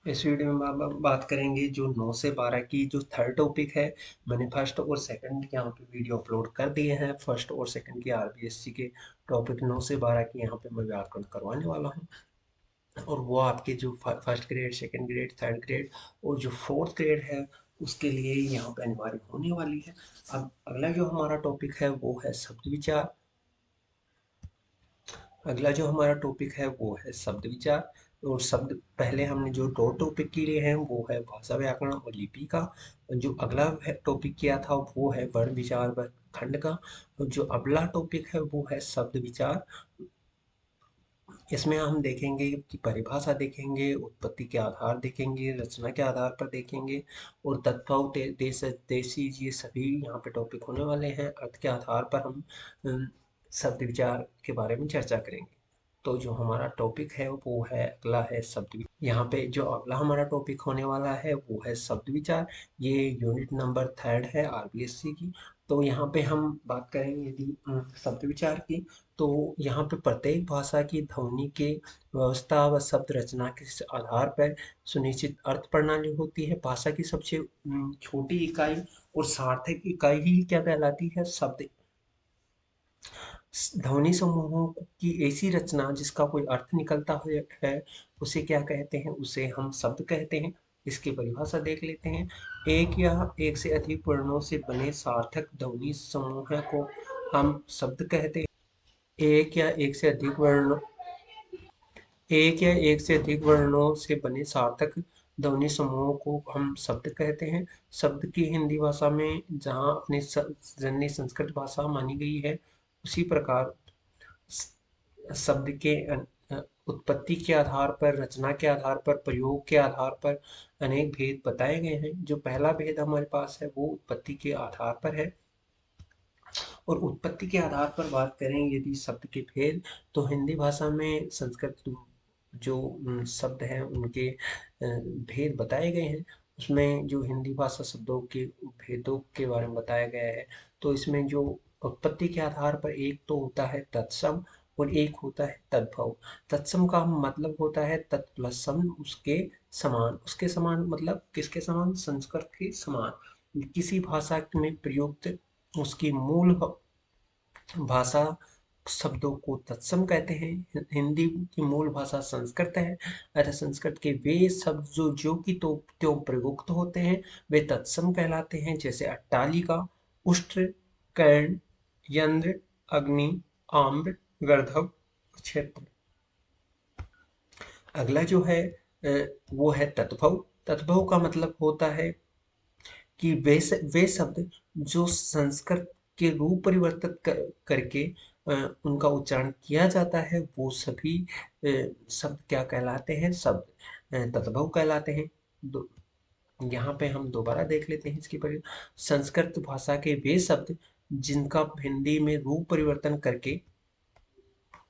इस वीडियो में हम बात करेंगे जो 9 से 12 की जो थर्ड टॉपिक है। मैंने फर्स्ट और सेकंड यहाँ पे वीडियो अपलोड कर दिए हैं। फर्स्ट और सेकंड की आरबीएससी के टॉपिक 9 से 12 की यहाँ पे मैं व्याकरण करवाने वाला हूँ। और वो आपके जो first grade, second grade, third grade और जो फोर्थ ग्रेड है उसके लिए यहाँ पे अनिवार्य होने वाली है। अब अगला जो हमारा टॉपिक है वो है शब्द विचार। अगला जो हमारा टॉपिक है वो है शब्द विचार। और शब्द पहले हमने जो दो टॉपिक किए हैं वो है भाषा व्याकरण और लिपि का। और जो अगला टॉपिक किया था वो है वर्ण विचार व खंड का। और जो अगला टॉपिक है वो है शब्द विचार। इसमें हम देखेंगे कि परिभाषा देखेंगे, उत्पत्ति के आधार देखेंगे, रचना के आधार पर देखेंगे और तत्व देश देशी ये सभी यहाँ पे टॉपिक होने वाले हैं। अर्थ के आधार पर हम शब्द विचार के बारे में चर्चा करेंगे। तो जो हमारा टॉपिक है वो है अगला है शब्द विचार। यहाँ पे जो अगला हमारा टॉपिक होने वाला है वो है शब्द विचार। ये यूनिट नंबर थर्ड है आरबीएससी की। तो यहाँ पे हम बात करेंगे यदि शब्द विचार की। तो यहाँ पे प्रत्येक भाषा की ध्वनि के व्यवस्था व शब्द रचना के आधार पर सुनिश्चित अर्थ प्रणाली होती है। भाषा की सबसे छोटी इकाई और सार्थक इकाई ही क्या कहलाती है? शब्द। ध्वनि समूहों की ऐसी रचना जिसका कोई अर्थ निकलता है उसे क्या कहते हैं? उसे हम शब्द कहते हैं। इसकी परिभाषा देख लेते हैं। एक या एक से अधिक वर्णों से बने सार्थक ध्वनि समूह को हम शब्द कहते हैं। एक या एक से अधिक वर्णों से बने सार्थक ध्वनि समूहों को हम शब्द कहते हैं। शब्द की हिंदी भाषा में जहाँ अपनी जननी संस्कृत भाषा मानी गई है, उसी प्रकार शब्द के उत्पत्ति के आधार पर, रचना के आधार पर, प्रयोग के आधार पर अनेक भेद बताए गए हैं। जो पहला भेद हमारे पास है वो उत्पत्ति के आधार पर है। और उत्पत्ति के आधार पर बात करें यदि शब्द के भेद, तो हिंदी भाषा में संस्कृत जो शब्द हैं उनके भेद बताए गए हैं। उसमें जो हिंदी भाषा शब्दों के भेदों के बारे में बताया गया है। तो इसमें जो उत्पत्ति के आधार पर एक तो होता है तत्सम और एक होता है तद्भव। तत्सम का मतलब होता है तत् प्लस सम, उसके समान। उसके समान मतलब किसके समान? संस्कृत के समान। किसी भाषा में प्रयुक्त उसकी मूल भाषा शब्दों को तत्सम कहते हैं। हिंदी की मूल भाषा संस्कृत है, अतः संस्कृत के वे शब्द जो जो की तो त्यों प्रयुक्त होते हैं वे तत्सम कहलाते हैं। जैसे अट्टालिका, उष्ट्र, कर्ण, यंत्र, अग्नि, आम्र, गर्धव, क्षेत्र। अगला जो है वो है तद्भव। तद्भव का मतलब होता है कि वे शब्द जो संस्कृत के रूप परिवर्तित करके उनका उच्चारण किया जाता है वो सभी शब्द क्या कहलाते हैं? शब्द तद्भव कहलाते हैं। दो यहाँ पे हम दोबारा देख लेते हैं इसकी पर। संस्कृत भाषा के वे शब्द जिनका हिंदी में रूप परिवर्तन करके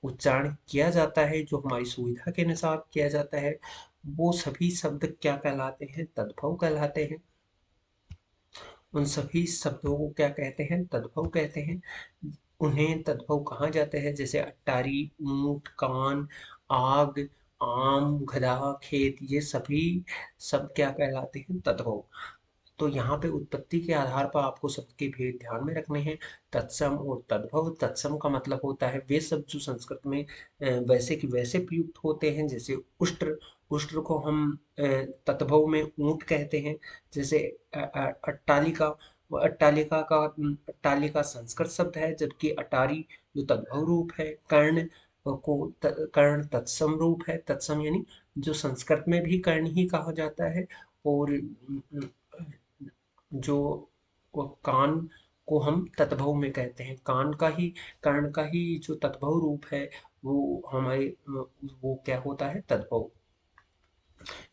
उच्चारण किया जाता है, जो हमारी सुविधा के अनुसार किया जाता है, वो सभी शब्द क्या कहलाते हैं? तद्भव कहलाते हैं। उन सभी शब्दों को क्या कहते हैं? तद्भव कहते हैं। उन्हें तद्भव कहा जाता है। जैसे अट्टारी, ऊंट, कान, आग, आम, गधा, खेत, ये सभी शब्द क्या कहलाते हैं? तद्भव। तो यहाँ पे उत्पत्ति के आधार पर आपको शब्द के भेद ध्यान में रखने हैं। तत्सम और तद्भव। तत्सम का मतलब होता है वे शब्द जो संस्कृत में वैसे कि वैसे प्रयुक्त होते हैं। जैसे उष्ट्र, उष्ट्र को हम तद्भव में ऊंट कहते हैं। जैसे अट्टालिका, अट्टालिका संस्कृत शब्द है, जबकि अटारी जो तद्भव रूप है। कर्ण कर्ण तत्सम रूप है। तत्सम यानी जो संस्कृत में भी कर्ण ही कहा जाता है। और जो वो कान को हम तद्भव में कहते हैं। कान का ही, कर्ण का ही जो तद्भव रूप है वो हमारे वो क्या होता है? तद्भव।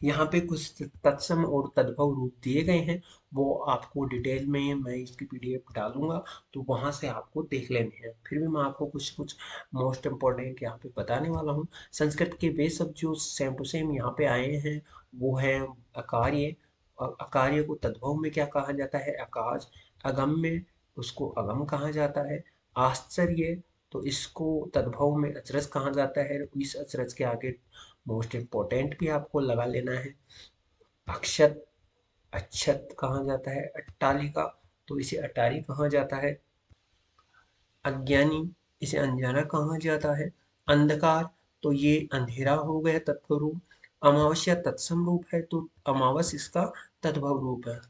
यहाँ पे कुछ तत्सम और तद्भव रूप दिए गए हैं, वो आपको डिटेल में मैं इसकी पीडीएफ डालूंगा, तो वहां से आपको देख लेने हैं। फिर भी मैं आपको कुछ कुछ मोस्ट इम्पोर्टेंट यहाँ पे बताने वाला हूँ। संस्कृत के वे शब्द जो सेम टू सेम यहाँ पे आए हैं वो है अकार्य। और अकार्य को तद्भव में क्या कहा जाता है? अकाज। अगम्य, उसको अगम कहा जाता है। आश्चर्य, तो इसको तद्भव में अचरज कहा जाता है। इस अचरज के आगे मोस्ट इम्पोर्टेंट भी आपको लगा लेना है। अक्षत, अच्छत कहा जाता है। अट्टालिका, तो इसे अटारी कहा जाता है। अज्ञानी, इसे अनजाना कहा जाता है। अंधकार, तो ये अंधेरा हो गया तत्व रूप। अमावस्या तत्सम रूप है, तो अमावस इसका तद्भव रूप है।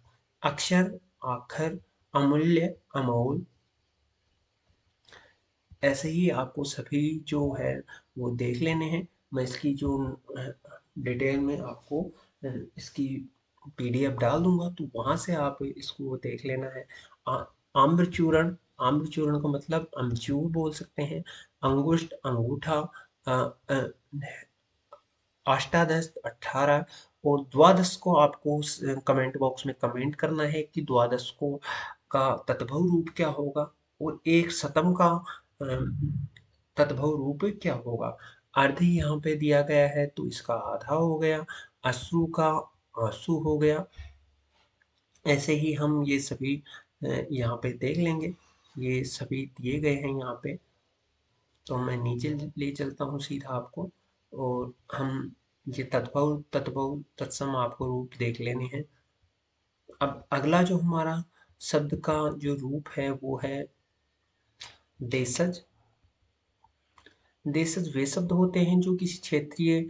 अक्षर, आखर, अमूल्य, अमोल। ऐसे ही आपको सभी जो है वो देख लेने हैं। मैं इसकी जो डिटेल में आपको इसकी पीडीएफ डाल दूंगा, तो वहां से आप इसको देख लेना है। आ- आम्रचूर्ण, आम्रचूर्ण का मतलब अमचूर बोल सकते हैं। अंगुष्ठ, अंगूठा। अ, अ, अष्टादश, 18। और द्वादश को आपको कमेंट बॉक्स में कमेंट करना है कि द्वादश को का तद्भव रूप क्या होगा, और एक शतम का तद्भव रूप क्या होगा। अर्ध यहाँ पे दिया गया है, तो इसका आधा हो गया। अश्रु का आंसू हो गया। ऐसे ही हम ये सभी यहाँ पे देख लेंगे। ये सभी दिए गए हैं यहाँ पे। तो मैं नीचे ले चलता हूँ सीधा आपको, और हम ये तद्भव तद्भव तत्सम आपको रूप देख लेने हैं। अब अगला जो हमारा शब्द का जो रूप है वो है देशज। देशज वे शब्द होते हैं जो किसी क्षेत्रीय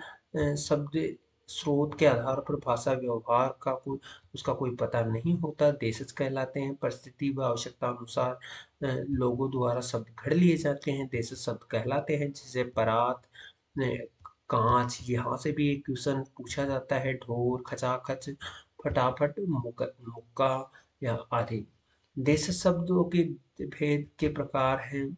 शब्द स्रोत के आधार पर भाषा व्यवहार का कोई उसका कोई पता नहीं होता, देशज कहलाते हैं। परिस्थिति व आवश्यकता अनुसार लोगों द्वारा शब्द घड़ लिए जाते हैं, देशज शब्द कहलाते हैं। जैसे परात, कांच, यहाँ से भी एक क्वेश्चन पूछा जाता है। ढोर, खचाखच, फटाफट, मुक्का या आदि। देशज शब्दों के भेद के प्रकार हैं।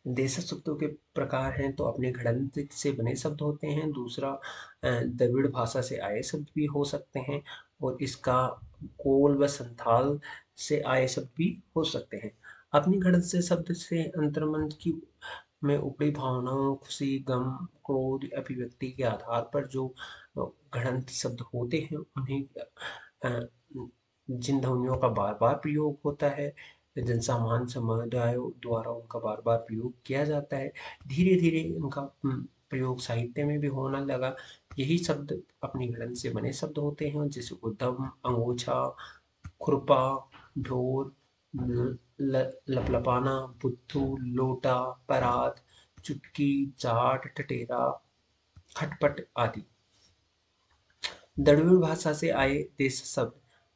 देशज शब्दों के प्रकार हैं तो अपने घड़ंत से बने शब्द होते हैं। दूसरा द्रविड़ भाषा से आए शब्द भी हो सकते हैं, और इसका कोल व संथाल से आए शब्द भी हो सकते हैं। अपनी घड़ंत से शब्द से अंतर्मन की में उपड़ी भावनाओं, खुशी, गम, क्रोध, अभिव्यक्ति के आधार पर जो घड़ंत शब्द होते हैं उन्हें अ, जिन ध्वनियों का बार बार प्रयोग होता है, जनसामान्य समुदायों द्वारा उनका बार बार प्रयोग किया जाता है। धीरे धीरे उनका प्रयोग साहित्य में भी होने लगा। यही शब्द अपनी गणन से बने शब्द होते हैं, जैसे उद्यम, अंगोछा, खुरपा, ढोर, लपलपाना, बुद्धू, लोटा, परात, चुटकी, जाट, टटेरा, खटपट आदि। द्रविड़ भाषा से आए देश शब्द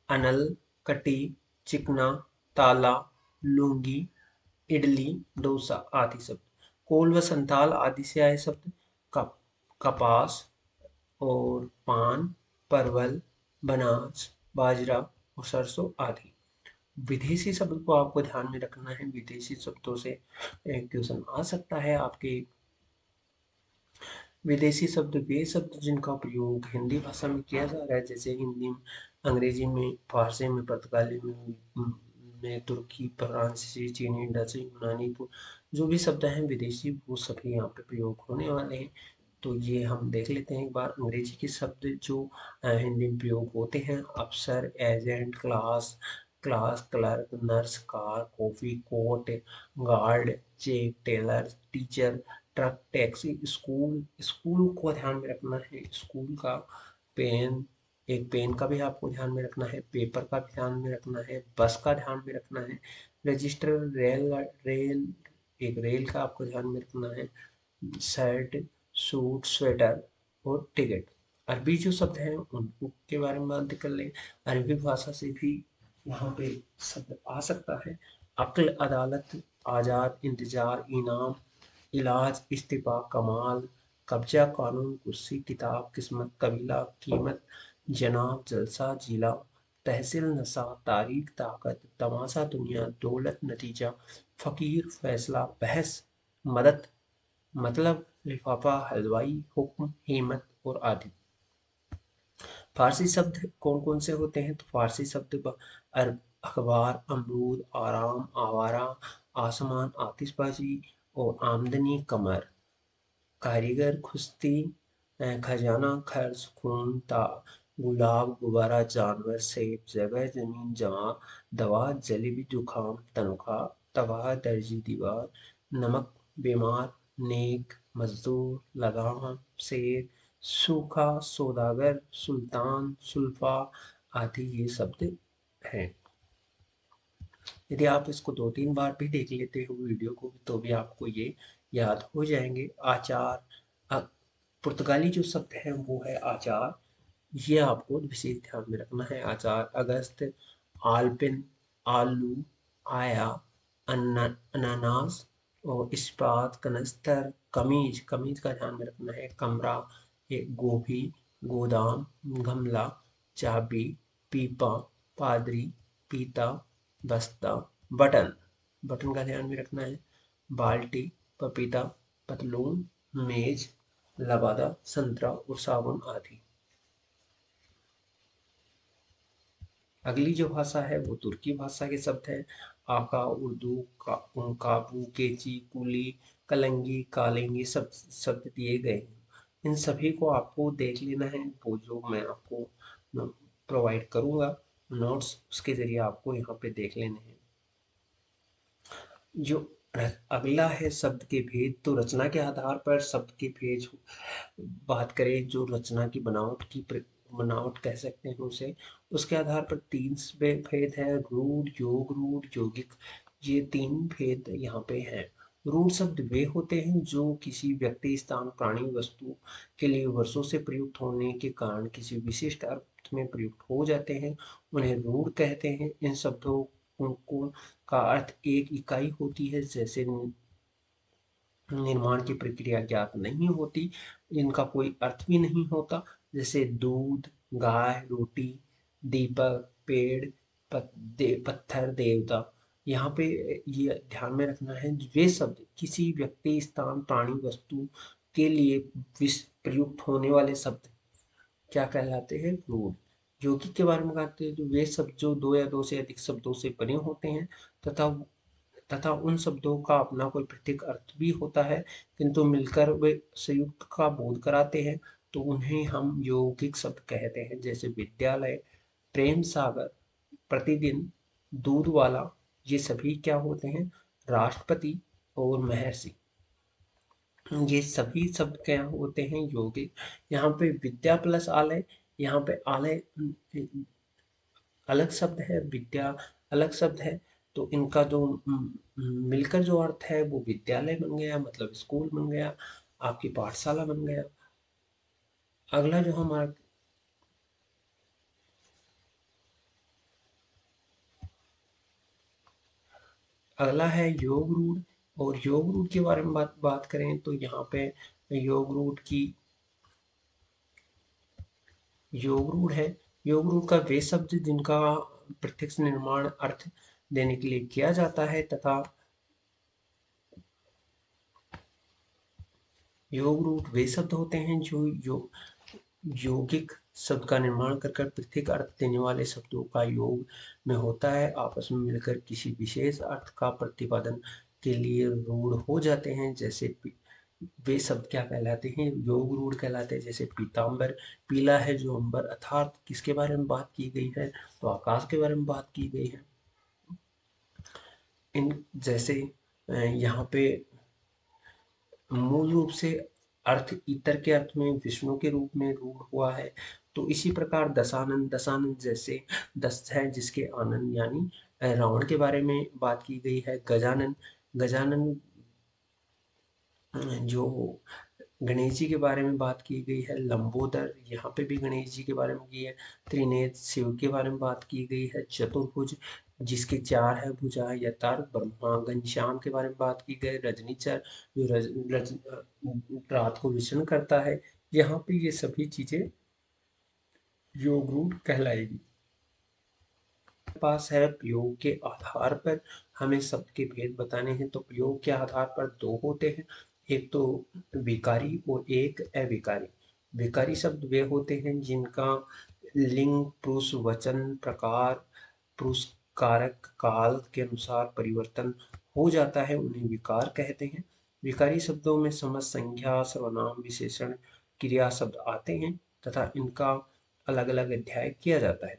अनल, कटी, चिकना, ताला, लुंगी, इडली, डोसा आदि शब्द। कोल व संताल आदि से आए शब्द कप, कपास और पान, परवल, बनास, बाजरा और सरसों आदि। विदेशी शब्द को आपको ध्यान में रखना है। विदेशी शब्दों से क्वेश्चन आ सकता है आपके। विदेशी शब्द वे शब्द जिनका प्रयोग हिंदी भाषा में किया जा रहा है, जैसे हिंदी में, अंग्रेजी में, फारसी में, पुर्तगाली में, तुर्की, फ्रांसीसी, चीनी, डच, यूनानी, जो भी शब्द हैं विदेशी, वो सभी यहाँ पे प्रयोग होने वाले हैं। तो ये हम देख लेते हैं एक बार। अंग्रेजी के शब्द जो हिंदी में प्रयोग होते हैं: अफसर, agent, class, clerk, nurse, car, coffee, court, guard, check, tailor, teacher, truck, taxi, school. School को ध्यान में रखना है। स्कूल का पेन, एक पेन का भी आपको ध्यान में रखना है। पेपर का भी ध्यान में रखना है। बस का ध्यान में रखना है। रजिस्टर, रेल, एक रेल का आपको ध्यान में रखना है। शर्ट, सूट, स्वेटर और टिकट। अरबी जो शब्द हैं उनके बारे में बात कर लें। अरबी भाषा से भी यहाँ पे शब्द आ सकता है। अक्ल, अदालत, आज़ाद, इंतजार, इनाम, इलाज, इस्तीफा, कमाल, कब्जा, कानून, कुर्सी, किताब, किस्मत, कबीला, कीमत, जनाब, जलसा, जिला, तहसील, नशा, तारीख, ताकत, तमाशा, दुनिया, दौलत, नतीजा, फकीर, फैसला, बहस, मदद, मतलब, लिफाफा, हलवाई, हुक्म, हिम्मत और आदि। फारसी शब्द कौन कौन से होते हैं? तो फारसी शब्द अखबार, अमरूद, आराम, आवारा, आसमान, आतिशबाजी और आमदनी, कमर, कारीगर, खुश्ती, खजाना, खर्च, खून, गुलाब, गुब्बारा, जानवर, सेब, जगह, जमीन, जमा, दवा, जलेबी, जुखाम, तनख्वाह, तबाह, दर्जी, दीवार, नमक, बीमार, नेक, मजदूर, लगाम, शेर, सूखा, सौदागर, सुल्तान, सुल्फा आदि ये शब्द हैं। यदि आप इसको 2-3 बार भी देख लेते हो वीडियो को तो भी आपको ये याद हो जाएंगे। आचार, अ, पुर्तगाली जो शब्द है वो है आचार, ये आपको विशेष ध्यान में रखना है। आचार, अगस्त, आलपिन, आलू, आया, अनानास और इस्पात, कनस्तर, कमीज, कमीज का ध्यान में रखना है। कमरा, ये गोभी, गोदाम, गमला, चाबी, पीपा, पादरी, पीता, बस्ता, बटन, बटन का ध्यान में रखना है। बाल्टी, पपीता, पतलून, मेज, लबादा, संतरा और साबुन आदि। अगली जो भाषा है वो तुर्की भाषा के शब्द है। आका, उर्दू, काबू, केची, कुली, कलंगी, कालेंगी सब शब्द दिए गए हैं। इन सभी को आपको देख लेना है, वो जो मैं आपको प्रोवाइड करूंगा नोट्स, उसके जरिए आपको यहाँ पे देख लेने हैं। जो अगला है शब्द के भेद, तो रचना के आधार पर शब्द के भेद बात करें, जो रचना की बनावट कह सकते हैं उसे, उसके आधार पर 3 भेद है, रूढ़, योग रूढ़, यौगिक। ये 3 भेद यहाँ पे हैं। रूढ़ शब्द वे होते हैं जो किसी व्यक्ति, स्थान, प्राणी, वस्तु के लिए वर्षों से प्रयुक्त होने के कारण किसी विशिष्ट अर्थ में प्रयुक्त हो जाते हैं, उन्हें रूढ़ कहते हैं। इन शब्दों को का अर्थ एक इकाई होती है, जैसे निर्माण की प्रक्रिया ज्ञात नहीं होती, इनका कोई अर्थ भी नहीं होता, जैसे दूध, गाय, रोटी, दीपक, पेड़, पत्थर, देवता। यहाँ पे ये ध्यान में रखना है, वे शब्द किसी व्यक्ति, स्थान, प्राणी, वस्तु के लिए प्रयुक्त होने वाले शब्द क्या कहलाते हैं? रूढ़। यौगिक के बारे में कहते हैं, जो वे शब्द जो 2 या 2 से अधिक शब्दों से बने होते हैं तथा तथा उन शब्दों का अपना कोई प्रत्येक अर्थ भी होता है, किंतु मिलकर वे संयुक्त का बोध कराते हैं, तो उन्हें हम यौगिक शब्द कहते हैं। जैसे विद्यालय, प्रेम सागर, प्रतिदिन, दूध वाला, ये सभी क्या होते हैं? राष्ट्रपति और महर्षि, ये सभी शब्द क्या होते हैं? यौगिक। यहाँ पे विद्या प्लस आलय, यहाँ पे आलय अलग शब्द है, विद्या अलग शब्द है, तो इनका जो मिलकर जो अर्थ है वो विद्यालय बन गया, मतलब स्कूल बन गया, आपकी पाठशाला बन गया। अगला जो हमारा अगला है योग रूढ़। और योग रूढ़ के बारे में बात करें तो यहाँ पे योग रूढ़ की योग रूढ़ है। योग रूढ़ का वे शब्द जिनका प्रत्यक्ष निर्माण अर्थ देने के लिए किया जाता है, तथा योग रूढ़ वे शब्द होते हैं जो यौगिक शब्द का निर्माण कर प्रत्येक अर्थ देने वाले शब्दों का योग में होता है, आपस में मिलकर किसी विशेष अर्थ का प्रतिपादन के लिए रूढ़ हो जाते हैं। जैसे वे शब्द क्या कहलाते हैं? योग रूढ़ कहलाते हैं। जैसे पीताम्बर, पीला है जो अंबर, अर्थात किसके बारे में बात की गई है? तो आकाश के बारे में बात की गई है। इन जैसे यहाँ पे मूल रूप से अर्थ इतर के अर्थ में विष्णु के रूप में रूढ़ हुआ है। तो इसी प्रकार दशानन, दशानन जैसे 10 है जिसके आनंद, यानी रावण के बारे में बात की गई है। गजानन, गजानन जो गणेश जी के बारे में बात की गई है। लंबोदर, यहाँ पे भी गणेश जी के बारे में की है। त्रिनेत्र, शिव के बारे में बात की गई है। चतुर्भुज, जिसके 4 है भुजा। यतार, ब्रह्मा। घनश्याम के बारे में बात की गई। रजनीचर, जो रात को विचरण करता है। यहाँ पे ये सभी चीजें योग रूढ़ कहलाएगी। पास है प्रयोग के आधार पर हमें शब्द के भेद बताने हैं, तो प्रयोग के आधार पर 2 होते हैं, एक तो विकारी और एक अविकारी। विकारी शब्द वे होते हैं जिनका लिंग, पुरुष, वचन, प्रकार, पुरुष, कारक, काल के अनुसार परिवर्तन हो जाता है, उन्हें विकार कहते हैं। विकारी शब्दों में समस्त संज्ञा, सर्वनाम, विशेषण, क्रिया शब्द आते हैं तथा इनका अलग अलग अध्याय किया जाता है।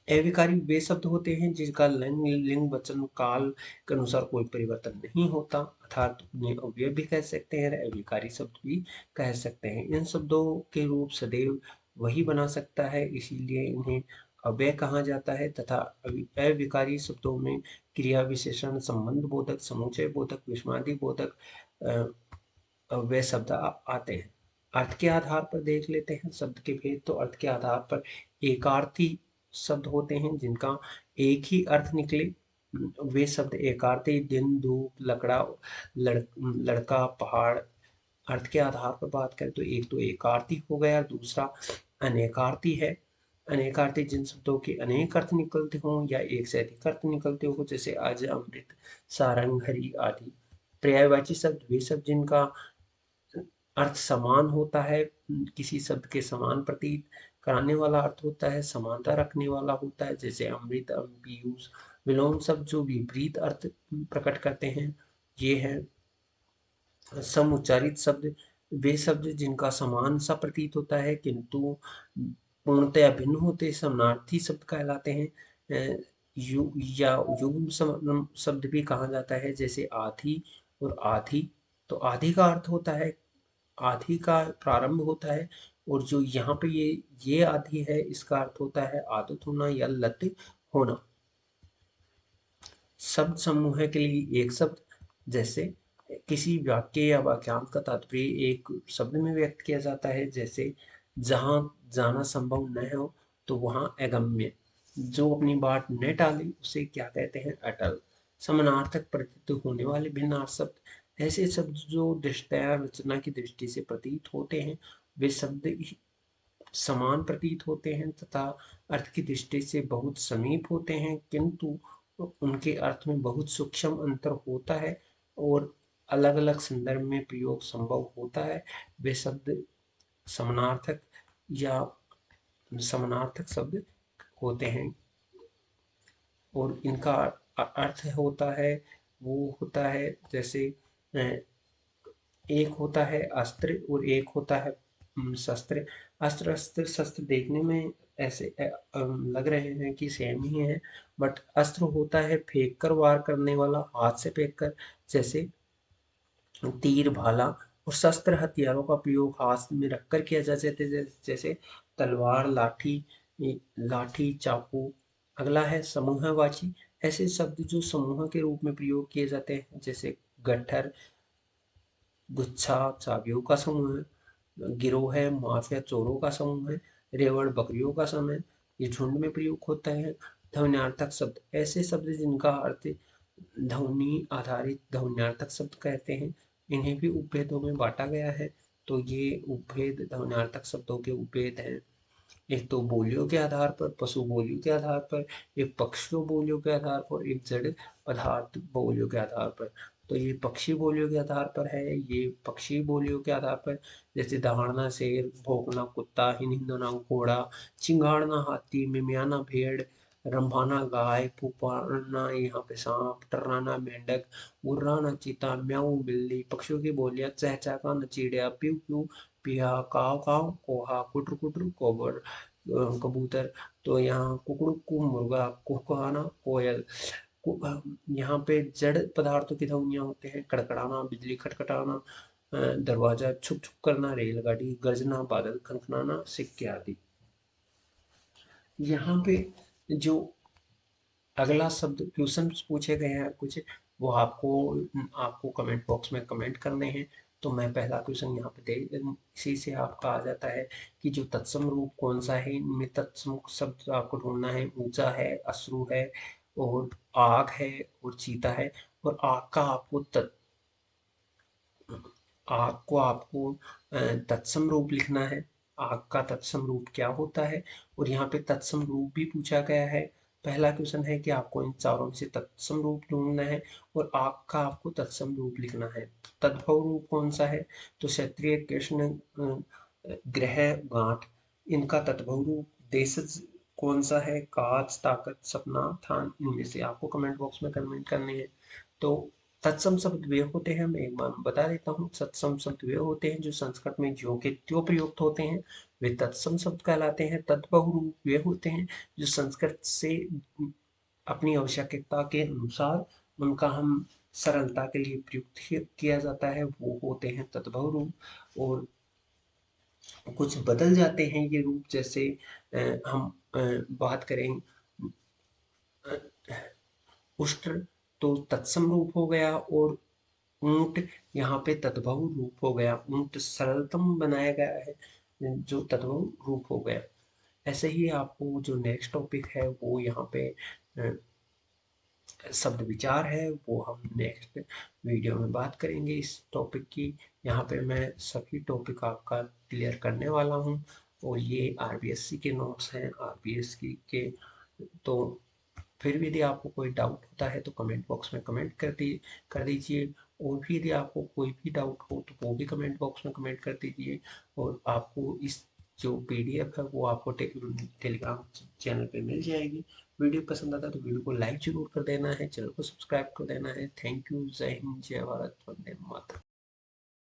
अविकारी वे शब्द होते हैं जिनका लिंग लिंग वचन काल के अनुसार कोई परिवर्तन नहीं होता, अर्थात उन्हें अव्यय भी कह सकते हैं, अविकारी शब्द भी कह सकते हैं। इन शब्दों के रूप सदैव वही बना सकता है, इसीलिए इन्हें अव्यय कहा जाता है, तथा अविकारी शब्दों में क्रिया विशेषण, संबंध बोधक, समुच्चय बोधक, विस्मयादि बोधक वे शब्द आते हैं। अर्थ के आधार पर देख लेते हैं शब्द के भेद। तो अर्थ के आधार पर एकार्थी शब्द होते हैं जिनका एक ही अर्थ निकले, वे शब्द एकार्थी। दिन, धूप, लकड़ा, लड़का, पहाड़। अर्थ के आधार पर बात करें तो एक तो एकार्थी हो गया, दूसरा अनेकार्थी है। अनेकार्थी जिन शब्दों के अनेक अर्थ निकलते हों या एक से अधिक अर्थ निकलते हो, जैसे अज, अमृत, सारंग, हरि आदि। पर्यायवाची शब्द वे शब्द जिनका अर्थ समान होता है, किसी शब्द के समान प्रतीत कराने वाला अर्थ होता है, समानता रखने वाला होता है, जैसे अमृत, पीयूष। विलोम शब्द जो विपरीत अर्थ प्रकट करते हैं, ये है। समुच्चारित शब्द वे शब्द जिनका समान सा प्रतीत होता है किंतु पूर्णतया भिन्न होते समानार्थी शब्द कहलाते हैं। या युग्म शब्द भी कहा जाता है, जैसे आधी और आधी। तो आधी का अर्थ होता है, आधी का प्रारंभ होता है, और जो यहाँ पे ये आधी है, इसका अर्थ होता है आदत होना या लत होना। शब्द समूह के लिए एक शब्द, जैसे किसी वाक्य या वाक्यांश का तात्पर्य एक शब्द में व्यक्त किया जाता है, जैसे जहाँ जाना संभव न हो तो वहाँ अगम्य। जो अपनी बात न टाले उसे क्या कहते हैं? अटल। समानार्थक प्रतीत होने वाले भिन्नार्थ शब्द ऐसे शब्द जो दृष्टया रचना की दृष्टि से प्रतीत होते हैं, वे शब्द समान प्रतीत होते हैं तथा अर्थ की दृष्टि से बहुत समीप होते हैं, किंतु उनके अर्थ में बहुत सूक्ष्म अंतर होता है और अलग अलग संदर्भ में प्रयोग संभव होता है। वे शब्द समानार्थक या समानार्थक शब्द होते हैं, और इनका अर्थ होता है, वो होता है जैसे एक होता है अस्त्र और एक होता है शस्त्र। अस्त्र अस्त्र शस्त्र देखने में ऐसे लग रहे हैं कि सेम ही है, बट अस्त्र होता है फेंक कर वार करने वाला, हाथ से फेंक कर, जैसे तीर, भाला। और शस्त्र हथियारों का प्रयोग हाथ में रखकर किया जाता है, जैसे तलवार, लाठी, लाठी, चाकू। अगला है समूहवाची, ऐसे शब्द जो समूह के रूप में प्रयोग किए जाते हैं, जैसे गट्ठर, गुच्छा, चाबियों का समूह है, गिरोह है, माफिया, चोरों का समूह है, रेवड़, बकरियों का समूह है। ये झुंड में प्रयोग होता है। ध्वन्यार्थक शब्द ऐसे शब्द जिनका अर्थ ध्वनि आधारित ध्वन्यार्थक शब्द कहते हैं, इन्हें भी उपभेदों में बांटा गया है। तो ये उपभेद ध्वन्यार्थक शब्दों के उपभेद हैं। एक तो बोलियों के आधार पर, पशु बोलियों के आधार पर, एक पक्षियों बोलियों के आधार पर, एक जड़ पदार्थ बोलियों के आधार पर। तो ये पक्षी बोलियों के आधार पर है, ये पक्षी बोलियों के आधार पर, जैसे दहाड़ना शेर, भौंकना कुत्ता, हिंदना घोड़ा, चिंगाड़ना हाथी, मिमियाना भेड़, रंभाना गाय, फूफाना यहाँ पे सांप, टर्राना मेंढक, गुर्राना चीता, म्याऊ बिल्ली। पक्षियों की बोलियां चहचहाना चिड़िया, प्यू प्यू पिया, काव काव कोहा, कुटर कुटर कोबर, कबूतर। तो यहाँ कुकड़ुकू मुर्गा, कुहकाना कोयल। यहाँ पे जड़ पदार्थों की ध्वनियाँ होते हैं, कड़कड़ाना, बिजली खटखटाना, दरवाजा छुक छुक करना, रेलगाड़ी, गर्जना, बादल खनखनाना, सिक्के आदि। यहाँ पे जो अगला शब्द क्वेश्चन पूछे गए हैं कुछ, वो आपको आपको कमेंट बॉक्स में कमेंट करने हैं। तो मैं पहला क्वेश्चन यहाँ पे दे, इसी से आपका आ जाता है कि जो तत्सम रूप कौन सा है। इनमें तत्सम शब्द आपको ढूंढना है। ऊंचा है, अश्रु है, और आग है, और चीता है। और आग का आपको आग को आपको तत्सम रूप लिखना है। आग का तत्सम रूप क्या होता है, और यहाँ पे तत्सम रूप भी पूछा गया है। पहला क्वेश्चन है कि आपको इन चारों में से तत्सम रूप ढूंढना है, और आग का आपको तत्सम रूप लिखना है। तद्भव रूप कौन सा है? तो क्षत्रिय, कृष्ण, ग्रह, गांठ। इनका तद्भव रूप देशज कौन सा है? काज, ताकत, सपना, थान। इनमें से आपको कमेंट बॉक्स में कमेंट करने हैं। तो तत्सम शब्द वे होते हैं, मैं एक बार बता देता हूँ। तत्सम शब्द वे होते हैं जो संस्कृत में ज्यों के त्यों प्रयुक्त होते हैं। वे तत्सम शब्द कहलाते हैं। तद्बहुरूप वे होते हैं जो संस्कृत से अपनी आवश्यकता के अनुसार उनका हम सरलता के लिए प्रयुक्त किया जाता है, वो होते हैं तद्भव रूप। और कुछ बदल जाते हैं ये रूप, जैसे हम बात करें उष्ट्र तो तत्सम रूप हो गया, और ऊंट यहाँ पे तद्भव रूप हो गया। ऊंट सरलतम बनाया गया है, जो तद्भव रूप हो गया। ऐसे ही आपको जो नेक्स्ट टॉपिक है वो यहाँ पे शब्द विचार है, वो हम नेक्स्ट वीडियो में बात करेंगे इस टॉपिक की। यहाँ पे मैं सभी टॉपिक आपका क्लियर करने वाला हूँ, और ये आरबीएससी के नोट्स हैं आरबीएससी के। तो फिर भी यदि आपको कोई डाउट होता है तो कमेंट बॉक्स में कमेंट कर दीजिए। और भी यदि आपको कोई भी डाउट हो तो वो भी कमेंट बॉक्स में कमेंट कर दीजिए। और आपको इस जो पीडीएफ है वो आपको टेलीग्राम चैनल पे मिल जाएगी। वीडियो पसंद आता है तो वीडियो को लाइक जरूर कर देना है, चैनल को सब्सक्राइब कर देना है। Thank you. जय हिंद, जय भारत, वंदे मातरम।